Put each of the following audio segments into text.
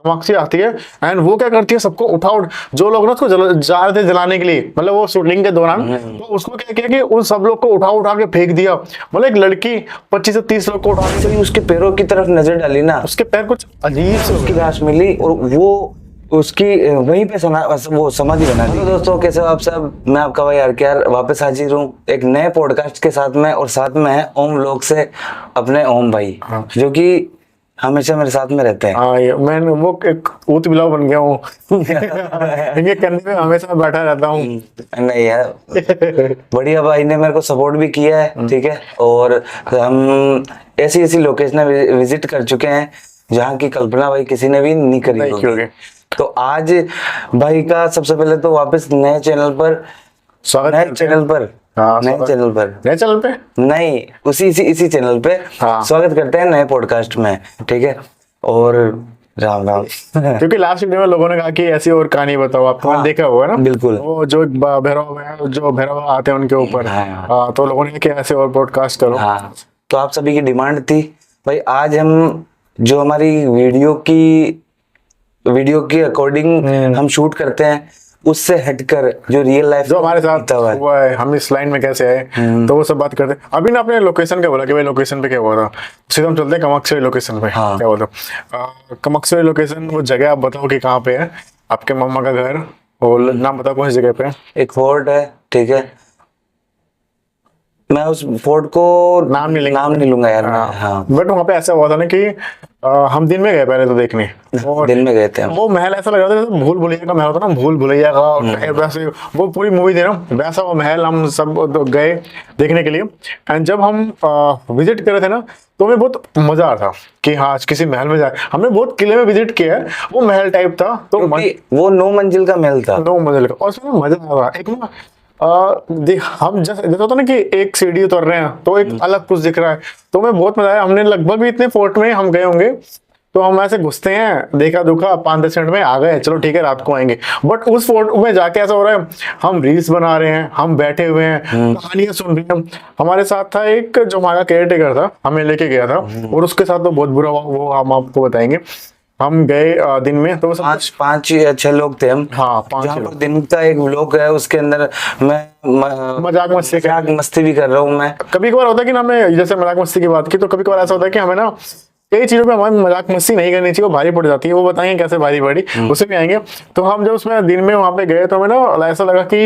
कामाक्षी आती है एंड वो क्या करती है, सबको जो लोग ना उसको जा रहे थे जलाने के लिए, मतलब वो शूटिंग के दौरान, तो उसको क्या किया कि उन सब लोग को उठा के फेंक दिया। मतलब एक लड़की 25 से 30 लोग को उठा के, उसके पैरों की तरफ नजर डाली ना, उसके पैर कुछ अजीब से उसकी लाश मिली और वो उसकी वहीं पे वो समाधि बना दी। तो दोस्तों कैसे हो आप सब, मैं आपका भाई RKR वापस हाजिर हूँ एक नए पॉडकास्ट के साथ में, और साथ में है ओम व्लॉग से अपने ओम भाई, जो कि हमेशा मेरे साथ में रहते हैं। हाँ, मैं वो एक ऊत बिलाव बन गया हूँ इनके कंधे में हमेशा बैठा रहता हूँ। नहीं यार, बढ़िया भाई ने मेरे को सपोर्ट भी किया है, ठीक है। और हम ऐसी ऐसी लोकेशन विजिट कर चुके हैं जहाँ की कल्पना भाई किसी ने भी नहीं करी होगी। तो आज भाई का सबसे पहले तो वापस नए चैनल पर स्वागत, नए चैनल पर नहीं, इसी चैनल पे स्वागत करते हैं नए पॉडकास्ट में, ठीक है। और राम राम क्योंकि लास्ट वीडियो में लोगों ने कहा कि ऐसी और कहानी बताओ, आपको मैंने देखा हुआ है ना। बिल्कुल, वो जो भैरव आते हैं उनके ऊपर, तो लोगों ने कहा ऐसे और पॉडकास्ट करो। तो आप सभी की डिमांड थी भाई, आज हम जो हमारी वीडियो की अकॉर्डिंग हम शूट करते हैं, उससे हटकर जो रियल लाइफ जो हमारे साथ हुआ है, हम इस लाइन में कैसे आए, तो वो सब बात करते हैं। अभी ना आपने लोकेशन का बोला कि भाई लोकेशन पे क्या हुआ था, सीधा हम चलते हैं कामाक्षी लोकेशन पे। क्या बोलते हो कामाक्षी लोकेशन, वो जगह आप बताओ कि कहाँ पे है आपके मामा का घर, और नाम बताओ कौन सी जगह पे है। एक फोर्ट है, ठीक है, मैं उस फोर्ट को नाम नहीं लूंगा यार। बट वहाँ पे ऐसा हुआ था ना कि हम दिन में गए पहले तो देखने, और दिन में गए थे। वो महल ऐसा लग रहा था जैसे भूल भुलैया का महल होता ना, भूल भुलैया का वैसे वो पूरी मूवी थी ना, वैसा वो महल हम सब गए देखने के लिए। एंड जब हम विजिट कर रहे थे ना, तो हमें बहुत मजा आ रहा था कि हाँ आज किसी महल में जाए। हमने बहुत किले में विजिट किया है, वो महल टाइप था, तो वो 9 मंजिल का महल था, 9 मंजिल का, और उसमें मजा आ रहा एक ना हम जैसे होता ना कि एक सीढ़ी उतर रहे हैं तो एक अलग कुछ दिख रहा है, तो हमें बहुत मजा आया। हमने लगभग भी इतने फोर्ट में हम गए होंगे, तो हम ऐसे घुसते हैं, देखा दुखा 5-10 मिनट में आ गए, चलो ठीक है रात को आएंगे। बट उस फोर्ट में जाके ऐसा हो रहा है, हम रील्स बना रहे हैं, हम बैठे हुए हैं, कहानियां सुन रहे हैं। हमारे साथ था एक जो हमारा केयर टेकर था, हमें लेके गया था, और उसके साथ तो बहुत बुरा हुआ, वो हम आपको बताएंगे। हम गए दिन में, तो सब 5 या 6 लोग थे हम। हाँ, 5 लोग। दिन का एक व्लॉग है, उसके अंदर मैं मजाक मस्ती भी कर रहा हूँ। मैं कभी कभार होता है कि ना, हमने जैसे मजाक मस्ती की बात की, तो कभी कभार ऐसा होता है कि हमें ना कई चीजों पे हमारी मजाक मस्ती नहीं करनी चाहिए, वो भारी पड़ जाती है। वो बताएंगे कैसे भारी पड़ी, उसे भी आएंगे। तो हम जब उसमें दिन में वहां पे गए, तो हमें ना ऐसा लगा कि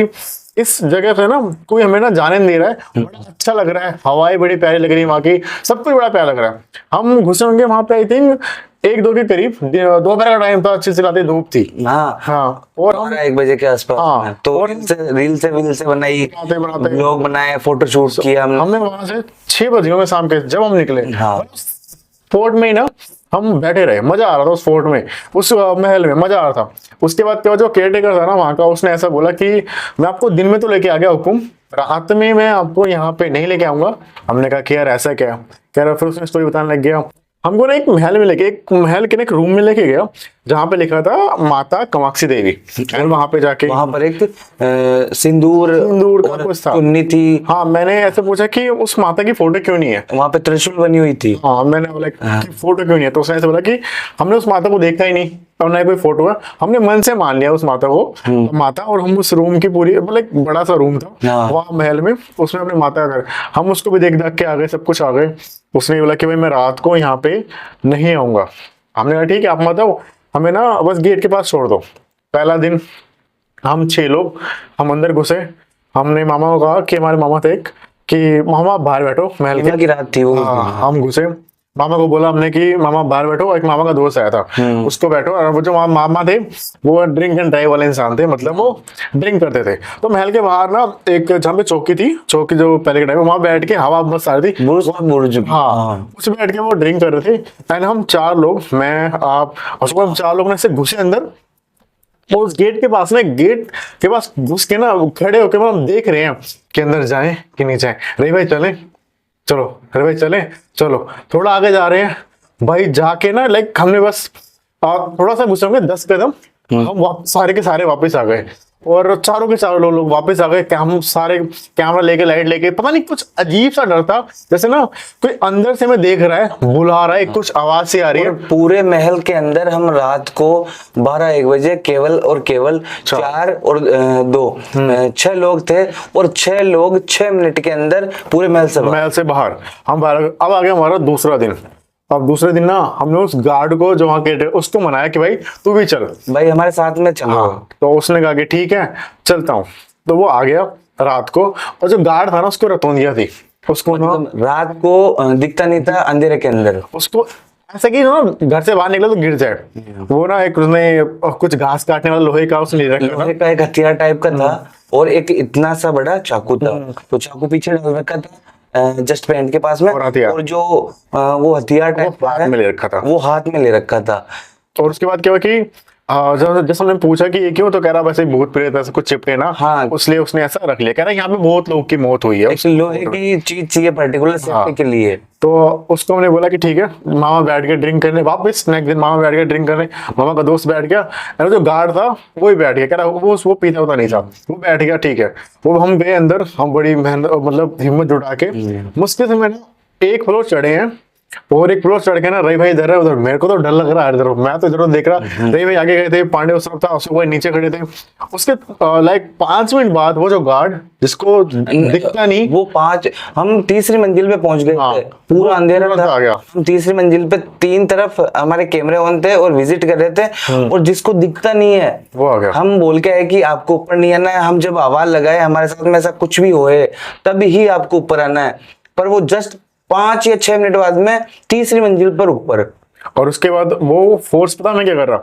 इस जगह पे ना कोई हमें ना जाने नहीं दे रहा है, बड़ा अच्छा लग रहा है, हवाएं बड़ी प्यारी लग रही है वहां की, सब कुछ बड़ा प्यारा लग रहा है। हम घुसे होंगे वहां पे आई थिंक 1-2 के करीब, दोपहर का टाइम था, अच्छी सिलाती धूप थी। और 1 बजे के आसपास। तो रील से बनाई, ब्लॉग बनाए, फोटो शूट किया हमने वहां से 6 बजे में शाम के जब हम निकले, फोर्ट में ही ना हम बैठे रहे, मजा आ रहा था उस फोर्ट में, उस महल में मजा आ रहा था। उसके बाद क्या, जो केयर टेकर था ना वहां का, उसने ऐसा बोला कि मैं आपको दिन में तो लेके आ गया हुकुम, रात में मैं आपको यहाँ पे नहीं लेके आऊंगा। हमने कहा कि यार ऐसा क्या, कह रहा, फिर उसने स्टोरी बताने लग गया। हमको ना एक महल के एक रूम में लेके गया, जहाँ पे लिखा था माता कामाक्षी देवी, और वहां पे जाके वहां पर एक सिंदूर का कुछ था, चुन्नी थी। हाँ, मैंने ऐसे पूछा कि उस माता की फोटो क्यों नहीं है, वहां पे त्रिशूल बनी हुई थी। हाँ, मैंने बोला कि फोटो क्यों नहीं है, तो उसने ऐसे बोला कि हमने उस माता को देखा ही नहीं और ना कोई फोटो है, हमने मन से मान लिया उस माता को माता। और हम उस रूम की पूरी, मतलब एक बड़ा सा रूम था वहाँ महल में, उसमें अपने माता का घर, हम उसको भी देख के आ गए, सब कुछ आ गए। उसने बोला कि भाई मैं रात को यहाँ पे नहीं आऊंगा। हमने कहा ठीक है, आप मत आओ, हमें ना बस गेट के पास छोड़ दो। पहला दिन हम 6 लोग, हम अंदर घुसे। हमने मामा को कहा कि हमारे मामा थे कि मामा बाहर बैठो, महल की रात थी वो। हम घुसे, मामा को बोला हमने कि मामा बाहर बैठो। एक मामा का दोस्त आया था, उसको बैठो। और वो जो मामा थे वो ड्रिंक एंड ड्राइव वाले इंसान थे, मतलब वो ड्रिंक करते थे। तो महल के बाहर ना एक जहाँ पे चौकी थी, चौकी जो पहले के टाइम में, वहां बैठ के हवा बस आ रही थी, उसमें बैठ के वो ड्रिंक कर रहे थे। एंड हम 4 लोग, मैं, आप, उसको हम 4 लोग ने से घुसे अंदर। और उस गेट के पास ना, गेट के पास घुस के ना खड़े होकर हम देख रहे हैं कि अंदर जाए कि नहीं जाए। रही भाई चले, चलो, अरे भाई चले, चलो। थोड़ा आगे जा रहे हैं भाई, जाके ना लाइक हमने बस थोड़ा सा घुसे होंगे 10 कदम, हम सारे के सारे वापस आ गए। और चारों के चारों लोग वापस आ गए। हम सारे कैमरा लेके, लाइट लेके, पता नहीं कुछ अजीब सा डर था, जैसे ना कोई अंदर से हमें देख रहा है, बुला रहा है, कुछ आवाज सी आ रही है। पूरे महल के अंदर हम रात को 12-1 बजे केवल और केवल 4 और 2 6 लोग थे, और 6 लोग 6 मिनट के अंदर पूरे महल से बाहर। हम बाहर। अब आ गया हमारा दूसरा दिन। अब दूसरे दिन ना हमने उस गार्ड को जो वहां के उसको मनाया कि भाई तू भी चल, भाई हमारे साथ में चलो। हाँ, तो उसने कहा कि ठीक है चलता हूँ। तो वो आ गया रात को, और जो गार्ड था ना उसको रतौंदिया थी, उसको ना रात को दिखता नहीं था अंधेरे के अंदर, उसको ऐसा कि ना घर से बाहर निकला तो गिर जाए। वो ना एक उसने कुछ घास काटने वाला लोहे का उसने रखा था, लोहे का एक हथियार टाइप का था, और एक इतना सा बड़ा चाकू था। तो चाकू पीछे डाल रखा था जस्ट पैंट के पास में, और जो वो हथियार टाइप हाथ में ले रखा था, वो हाथ में ले रखा था। और उसके बाद क्या हुआ कि जैसे हमने पूछा कि ये क्यों, तो कह रहा वैसे भूत प्रेत ऐसे कुछ चिपटे ना, हाँ, उसलिए उसने ऐसा रख लिया। कह रहा यहाँ पे बहुत लोगों की मौत हुई है, एक लोहे की चीज चाहिए पर्टिकुलर सेफ्टी के लिए। तो उसको हमने बोला कि ठीक है। मामा बैठ के ड्रिंक करने, वापस नेक्स्ट दिन मामा बैठ के ड्रिंक करने, मामा का दोस्त बैठ गया, और जो गार्ड था वो ही बैठ गया। कह रहा वो पीता होता नहीं था, वो बैठ गया। ठीक है, वो हम गए अंदर, हम बड़ी मेहनत मतलब हिम्मत जुटा के मुश्किल से मैंने 1 फ्लोर चढ़े हैं, और 1 फ्लोर चढ़ के ना रही भाई इधर है उधर, मेरे को तो डर लग रहा है इधर, मैं तो इधर देख रहा। रही भाई आगे गए थे, पांडे उस तरफ था, अशोक भाई नीचे खड़े थे। उसके लाइक 5 मिनट बाद वो जो गार्ड जिसको दिखता नहीं, वो हम तीसरी मंजिल पे पहुंच गए थे, पूरा अंधेरा था। हम तीसरी मंजिल पे 3 तरफ हमारे कैमरे ऑन थे और विजिट कर रहे थे, और जिसको दिखता नहीं है वो आ गया। हम बोल के आए कि आपको ऊपर नहीं आना है, हम जब आवाज लगाए हमारे साथ में ऐसा कुछ भी होए तभी ही आपको ऊपर आना है। पर वो जस्ट 5 या 6 मिनट बाद में तीसरी मंजिल पर ऊपर। और उसके बाद वो फोर्स पता मैं क्या कर रहा,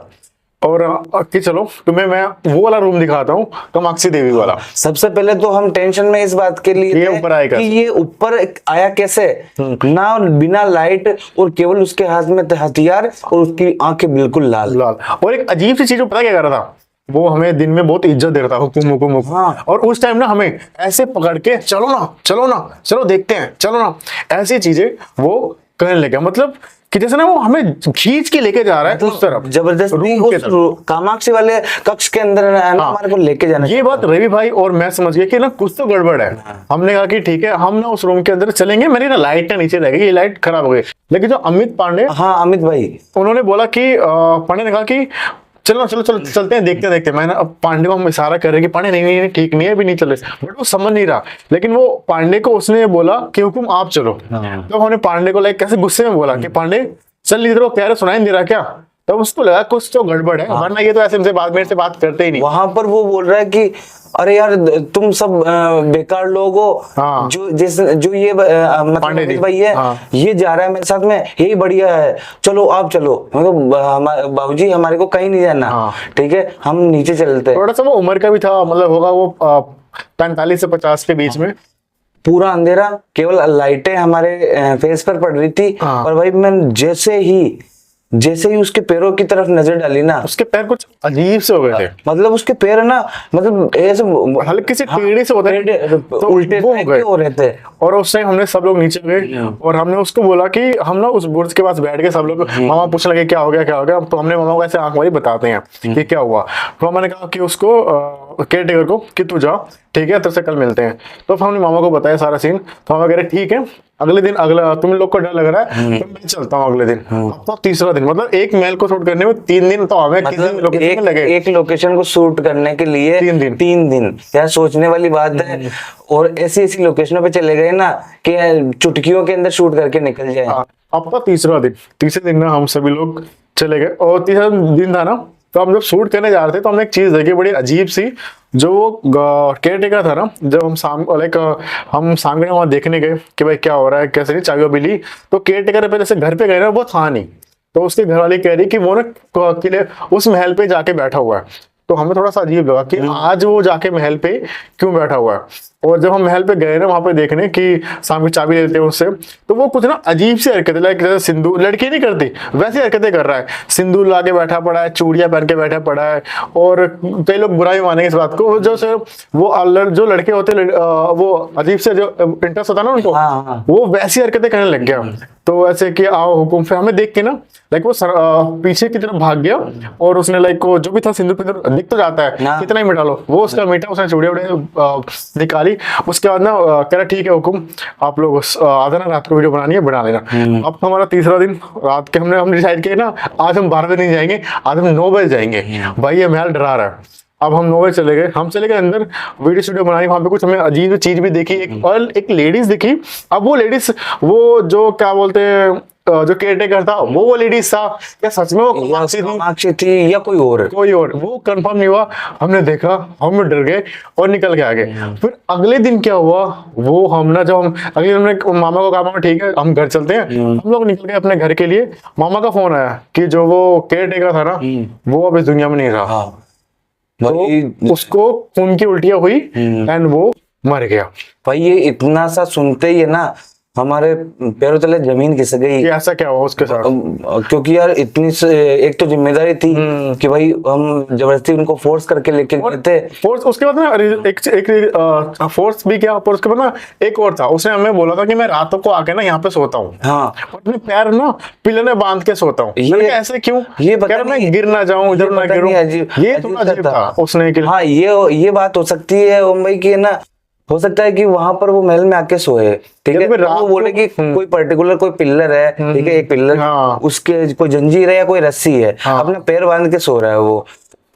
और कि चलो तुम्हें मैं वो वाला रूम दिखाता हूँ, कामाक्षी देवी वाला। सबसे पहले तो हम टेंशन में इस बात के लिए ये ऊपर आएगा कि ये ऊपर आया कैसे, ना बिना लाइट, और केवल उसके हाथ में हथियार, और उसकी आंखें बिल्कुल लाल। और एक अजीब सी चीज पता क्या कर रहा था, वो हमें दिन में बहुत इज्जत दे रहा था, हुकुम हुकुम हुकुम। हाँ। और उस टाइम ना हमें ऐसे पकड़ के चलो ना चलो ना चलो देखते हैं चलो ना, ऐसी चीजें वो करने लगे। मतलब कि जैसे ना वो हमें खींच के लेके जा रहा है उस तरफ, जबरदस्ती उस कामाक्षी वाले कक्ष के अंदर हमारे को लेके जाना। ये बात रवि भाई और मैं समझ गए कि ना कुछ तो गड़बड़ है। हमने कहा कि ठीक है हम ना उस रूम के अंदर चलेंगे। मेरी ना लाइट ना नीचे रह गई, ये लाइट खराब हो गई। लेकिन जो अमित पांडे, हाँ अमित भाई, उन्होंने बोला कि पांडे ने कहा कि चलो चलो चलो चलते हैं, देखते देखते। मैंने अब पांडे को हम इशारा कर रहे कि पांडे नहीं नहीं ठीक नहीं है, अभी नहीं चल रहे, बट वो समझ नहीं रहा। लेकिन वो पांडे को उसने बोला कि हुकुम आप चलो। तो हमने पांडे को लाइक कैसे गुस्से में बोला कि पांडे चल, इधर वो कह रहे सुनाई नहीं दे रहा क्या। तो उसको लगा कुछ तो गड़बड़ है, वरना ये तो ऐसे मेरे से बात करते ही नहीं। वहां पर वो बोल रहा है कि अरे यार तुम सब बेकार लोग हो। हाँ। जो ये मतलब भाई है, ये जा रहा है मेरे साथ में, यही बढ़िया है, चलो आप चलो। मतलब बाबूजी हमारे को कहीं नहीं जाना। ठीक है हम नीचे चलते। थोड़ा सा वो उम्र का भी था, मतलब होगा वो 45 से 50 के बीच में। पूरा अंधेरा, केवल लाइटें हमारे फेस पर पड़ रही थी। और भाई मैं जैसे ही उसके पैरों की तरफ नजर डाली ना, उसके पैर कुछ अजीब से हो गए थे। मतलब उसके पैर ना, मतलब ऐसे हल्की सी टेढ़ी से होते हैं, तो उल्टे हो रहे थे। और उस टाइम हमने सब लोग नीचे गए, और हमने उसको बोला कि हम ना उस बुर्ज के पास बैठ के सब लोग, मामा पूछने लगे क्या हो गया क्या हो गया। तो हमने मामा को ऐसे आंख मारी बताते हैं कि क्या हुआ। तो मैंने कहा कि उसको केयर टेकर को कि तू जा, ठीक है तेरे से कल मिलते हैं। तो हमने मामा को बताया सारा सीन। तो मामा कह रहे ठीक है अगले दिन, अगला तुम लोग को डर लग रहा है तो मैं चलता हूँ अगले दिन। अब तो तीसरा दिन, मतलब एक महल को शूट करने में 3 दिन तो हमें किसी लोकेशन में लगे। एक लोकेशन को शूट करने के लिए 3 दिन यार सोचने वाली बात है। और ऐसी लोकेशनों पे चले गए ना कि चुटकियों के अंदर शूट करके निकल जाए। अब तो तीसरे दिन ना हम सभी लोग चले गए। और तीसरा दिन था ना, तो हम जब शूट करने जा रहे थे तो हमने एक चीज देखी बड़ी अजीब सी। जो वो केयर टेकर था ना, जब हम हम सामने वहां देखने गए कि भाई क्या हो रहा है कैसे नहीं, चाबी वाबी ली। तो केयर टेकर पे जैसे घर पे गए ना, वो था नहीं। तो उसके घर वाली कह रही कि वो ना किले उस महल पे जाके बैठा हुआ है। तो हमें थोड़ा सा अजीब लगा कि आज वो जाके महल पे क्यों बैठा हुआ है। और जब हम महल पे गए ना वहां पे देखने कि सामने चाबी लेते हैं उससे, तो वो कुछ ना अजीब सी हरकतें, लाइक जैसे सिंदूर लड़की नहीं करती वैसी हरकतें कर रहा है। सिंदूर ला के बैठा पड़ा है, चूड़ियां पहन के बैठा पड़ा है। और कई लोग बुरा भी मानेंगे इस बात को, जो जो लड़के होते वो अजीब से जो इंटरेस्ट होता है ना उनको, वो वैसी हरकतें करने लग गया। तो ऐसे कि आओ हुकुम, फिर हमें देख के ना लाइक वो पीछे की तरफ भाग गया और उसने लाइक वो जो भी था सिंदूर पिंदूर दिख तो जाता है हाँ। कितना ही मिटा लो, वो उसका मीठा, उसने चूड़िया उड़े निकाली। उसके बाद ना कह रहा ठीक है हुकुम, आप लोग आ जाना, रात को वीडियो बनानी है बना लेना। अब हमारा तीसरा दिन रात के हमने डिसाइड किया ना आज हम 12 बजे नहीं जाएंगे, आज हम 9 बजे जाएंगे। भाई ये महल डरा रहा है। अब हम 9 बजे चले गए, हम चले गए अंदर वीडियो स्टूडियो बनाई। वहां पे कुछ हमें अजीब चीज भी देखी, एक लेडीज दिखी। अब वो लेडीज वो जो क्या बोलते हैं जो केयरटेकर था वो लेडीज था या सच में वो कामाक्षी थी या कोई और वो कंफर्म नहीं हुआ। हमने देखा, हम डर गए और निकल के आ गए। फिर अगले दिन क्या हुआ वो हम ना जब हम अगले दिन हमने मामा को कहा मामा ठीक है हम घर चलते हैं, हम लोग निकल गए अपने घर के लिए। मामा का फोन आया कि जो वो केयरटेकर था ना वो अब इस दुनिया में नहीं रहा। तो उसको खून की उल्टियां हुई एंड वो मर गया। भाई ये इतना सा सुनते ही है ना हमारे पैरों तले जमीन खिसक गई। ये ऐसा क्या हुआ उसके साथ? क्योंकि यार इतनी एक तो जिम्मेदारी थी कि भाई हम जबरदस्ती उनको फोर्स करके लेके गए थे। फोर्स उसके बाद ना एक फोर्स भी क्या, पर उसके बाद ना एक और था। उसने हमें बोला था कि मैं रातों को आके ना यहाँ पे सोता हूँ, हाँ अपने पैर ना पिलर में बांध के सोता हूँ। ये ऐसे क्यों? ये पता कह रहा मैं गिर ना जाऊं, इधर ना गिरूं। ये थोड़ा अजीब था उसने। हाँ ये बात हो सकती है भाई की ना, हो सकता है कि वहां पर वो महल में आके सोए, ठीक है। वो बोले कि कोई पर्टिकुलर कोई पिलर है, ठीक है, एक पिलर उसके कोई जंजीर है या कोई रस्सी है, अपना पैर बांध के सो रहा है वो।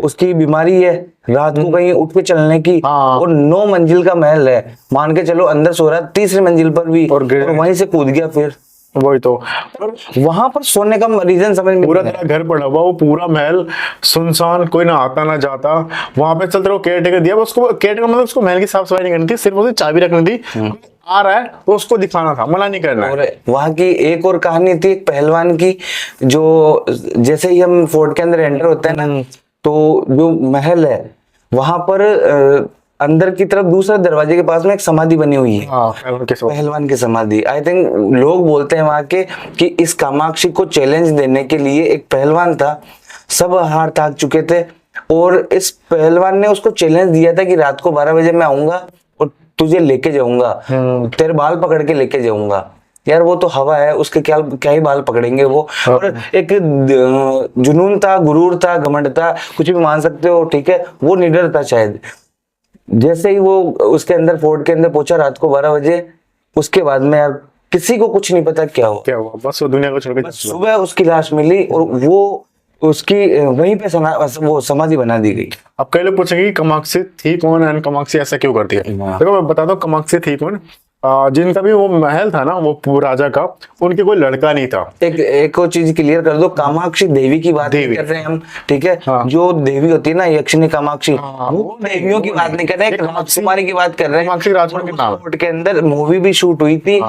उसकी बीमारी है रात को कहीं उठ के चलने की, और 9 मंजिल का महल है, मान के चलो अंदर सो रहा है 3री मंजिल पर भी और वहीं से कूद गया। फिर वही तो वहां पर सोने का रीजन समझ में पूरा तेरा घर पड़ा हुआ, वो पूरा महल सुनसान, कोई ना आता ना जाता। वहां पे चलते रहो, केयरटेकर दिया उसको, केयरटेकर मतलब उसको महल की साफ सफाई नहीं करनी थी, सिर्फ उसे चाबी रखनी थी। आ रहा है तो उसको दिखाना था, मना नहीं करना है। और वहां की एक और कहानी थी एक पहलवान की, जो जैसे ही हम फोर्ट के अंदर एंटर होते हैं ना तो जो महल है वहां पर अंदर की तरफ दूसरे दरवाजे के पास में एक समाधि बनी हुई है, पहलवान की समाधि। आई थिंक लोग बोलते हैं वहां के कि इस कामाक्षी को चैलेंज देने के लिए एक पहलवान था, सब हार थाक चुके थे, और इस पहलवान ने उसको चैलेंज दिया था कि रात को 12 बजे मैं आऊंगा और तुझे लेके जाऊंगा, तेरे बाल पकड़ के लेके जाऊंगा। यार वो तो हवा है, उसके क्या ही बाल पकड़ेंगे वो। और एक जुनून था, गुरूर था, घमंड था, कुछ भी मान सकते हो, ठीक है, वो निडर था शायद। जैसे ही वो उसके अंदर फोर्ट के अंदर पहुंचा रात को 12 बजे, उसके बाद में यार किसी को कुछ नहीं पता क्या हुआ, बस वो दुनिया को छोड़ के सुबह उसकी लाश मिली और वो उसकी वहीं पे वो समाधि बना दी गई। अब कई लोग पूछेंगे कामाक्षी थी कौन एंड कामाक्षी ऐसा क्यों करती है। देखो मैं बता दूं कामाक्षी थी कौन। जिनका भी वो महल था ना वो राजा का, उनके कोई लड़का नहीं था। एक और चीज क्लियर कर दो, कामाक्षी देवी की बात नहीं कर रहे हैं हम, ठीक है। जो देवी होती है ना यक्षिणी कामाक्षी, वो देवियों की बात नहीं कर रहे हैं, राजकुमारी की बात कर रहे हैं। कामाक्षी राजकुमारी के नाम के अंदर मूवी भी शूट हुई थी,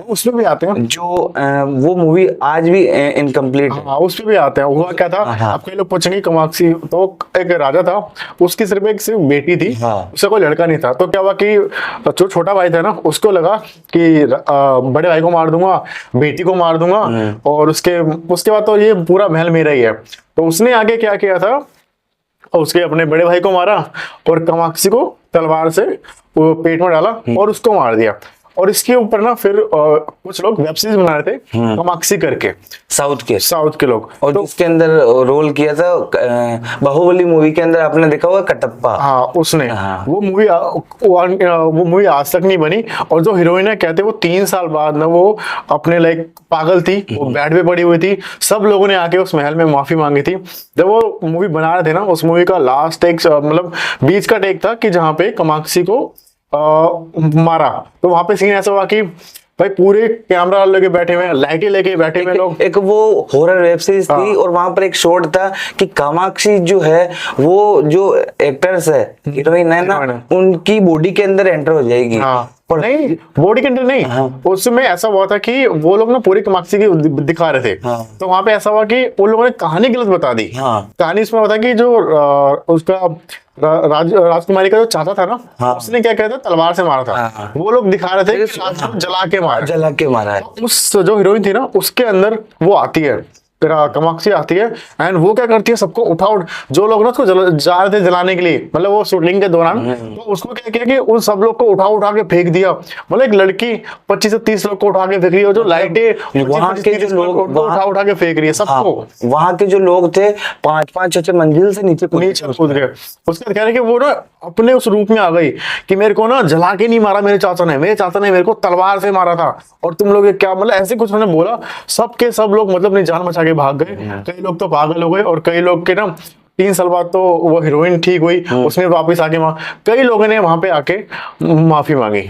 उसमें भी आते हैं जो वो मूवी आज भी इनकम्प्लीट है। उसमें भी आते हैं। हुआ क्या था, अब कई लोग पूछेंगे कामाक्षी तो एक राजा था, उसकी सिर्फ बेटी थी, उसका कोई लड़का नहीं था। तो क्या हुआ कि जो छोटा भाई था ना उसको लगा कि बड़े भाई को मार दूंगा, बेटी को मार दूंगा, और उसके बाद तो ये पूरा महल मेरा ही है। तो उसने आगे क्या किया था, उसके अपने बड़े भाई को मारा और कामाक्षी को तलवार से पेट में डाला और उसको मार दिया। और इसके ऊपर ना फिर कुछ लोग वेब सीरीज बना रहे थे कामाक्षी करके, साउथ के लोग, और तो इसके अंदर रोल किया था बाहुबली मूवी के अंदर, आपने देखा होगा कटप्पा। हाँ उसने वो मूवी आज तक नहीं बनी। और जो हीरोइन है कहते वो 3 साल बाद ना वो अपने लाइक पागल थी, वो बेड पे पड़ी हुई थी, सब लोगों ने आके उस महल में माफी मांगी थी। जब वो मूवी बना रहे थे ना, उस मूवी का लास्ट टेक मतलब बीच का टेक था कि जहाँ पे कामाक्षी को मारा, तो वहां पे सीन ऐसा हुआ कि भाई पूरे कैमरा लेके बैठे हुए, लाइटें लेके बैठे हुए लोग। एक वो हॉरर वेब सीरीज थी और वहां पर एक शॉट था कि कामाक्षी जो है वो जो एक्टर्स है, हीरोइन है ना, उनकी बॉडी के अंदर एंटर हो जाएगी। पर नहीं, बॉडी के अंदर नहीं, उसमें ऐसा हुआ था कि वो लोग ना पूरी कामाक्षी की दिखा रहे थे। तो वहां पे ऐसा हुआ कि उन लोगों ने कहानी गलत बता दी। कहानी इसमें होता कि जो उसका राजकुमारी का जो चाचा था ना, उसने क्या किया था, तलवार से मारा था। वो लोग दिखा रहे थे कि जला के मारा है। उस जो हीरोइन थी ना उसके अंदर वो आती है कामाक्षी आती है एंड वो क्या करती है, सबको जो लोग ना उसको जा रहे थे जलाने के लिए, मतलब वो शूटिंग के दौरान, तो उसको क्या किया कि उन सब लोग को उठा के फेंक दिया। मतलब एक लड़की 25 से 30 लोग को उठा के फेंक रही है, और जो लाइटें वहाँ के जो लोग उठा के फेंक रही है सबको। वहाँ के जो लोग थे 5-5 मंजिल से नीचे कूद गए। उसके बाद कह रहे कि वो ना अपने उस रूप में आ गई कि मेरे को ना जला के नहीं मारा मेरे चाचा ने मेरे को तलवार से मारा था, और तुम लोग ये क्या, मतलब ऐसे कुछ उन्होंने बोला। सब लोग मतलब अपनी जान बचा के भाग गए। कई लोग तो पागल हो गए, और कई लोग के ना 3 साल बाद तो वो हीरोइन ठीक हुई, उसने वापस आके कई लोगों ने वहां पे आके माफी मांगी।